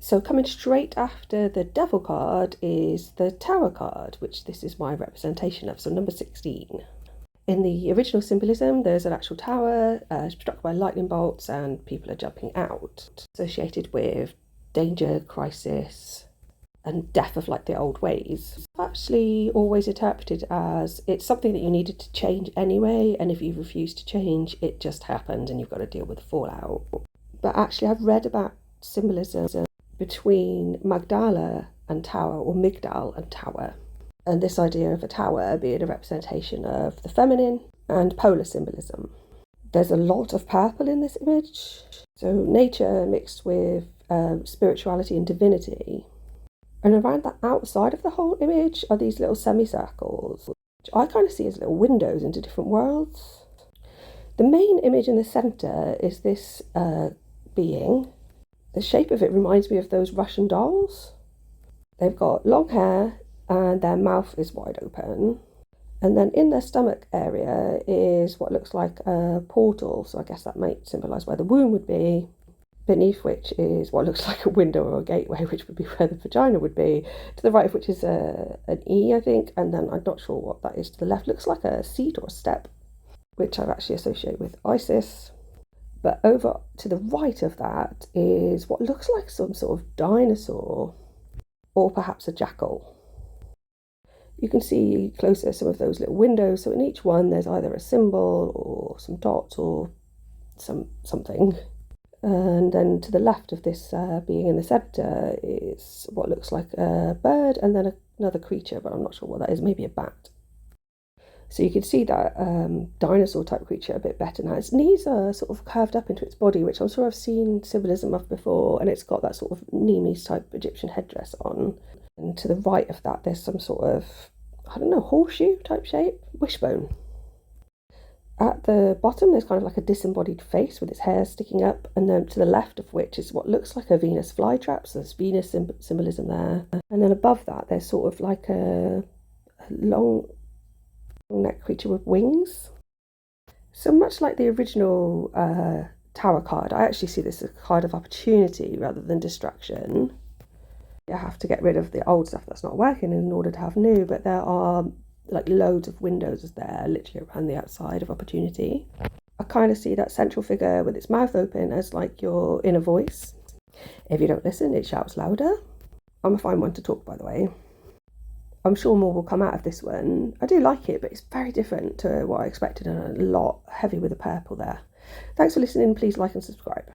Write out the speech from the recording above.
So coming straight after the Devil card is the Tower card, which this is my representation of, so number 16. In the original symbolism, there's an actual tower struck by lightning bolts and people are jumping out, associated with danger, crisis, and death of like the old ways. Actually always interpreted as it's something that you needed to change anyway, and if you refuse to change, it just happened and you've got to deal with the fallout. But actually I've read about symbolism between Magdala and Tower, or Migdal and Tower, and this idea of a tower being a representation of the feminine and polar symbolism. There's a lot of purple in this image, so nature mixed with spirituality and divinity. And around the outside of the whole image are these little semicircles, which I kind of see as little windows into different worlds. The main image in the centre is this being. The shape of it reminds me of those Russian dolls. They've got long hair and their mouth is wide open. And then in their stomach area is what looks like a portal, so I guess that might symbolise where the womb would be, beneath which is what looks like a window or a gateway, which would be where the vagina would be, to the right of which is an E, I think, and then I'm not sure what that is to the left. Looks like a seat or a step, which I've actually associated with Isis. But over to the right of that is what looks like some sort of dinosaur, or perhaps a jackal. You can see closer some of those little windows, so in each one there's either a symbol or some dots or something. And then to the left of this being in the centre is what looks like a bird and then another creature, but I'm not sure what that is, maybe a bat. So you can see that dinosaur type creature a bit better now. Its knees are sort of curved up into its body, which I'm sure I've seen symbolism of before, and it's got that sort of Nemes type Egyptian headdress on. And to the right of that there's some sort of, I don't know, horseshoe type shape, wishbone. At the bottom there's kind of like a disembodied face with its hair sticking up, and then to the left of which is what looks like a Venus flytrap, so there's Venus symbolism there. And then above that there's sort of like a long neck creature with wings. So much like the original Tower card, I actually see this as a card of opportunity rather than distraction. You have to get rid of the old stuff that's not working in order to have new, but there are like loads of windows there literally around the outside of opportunity. I kind of see that central figure with its mouth open as like your inner voice. If you don't listen, it shouts louder. I'm a fine one to talk, by the way. I'm sure more will come out of this one. I do like it, but it's very different to what I expected and a lot heavy with the purple there. Thanks for listening. Please like and subscribe.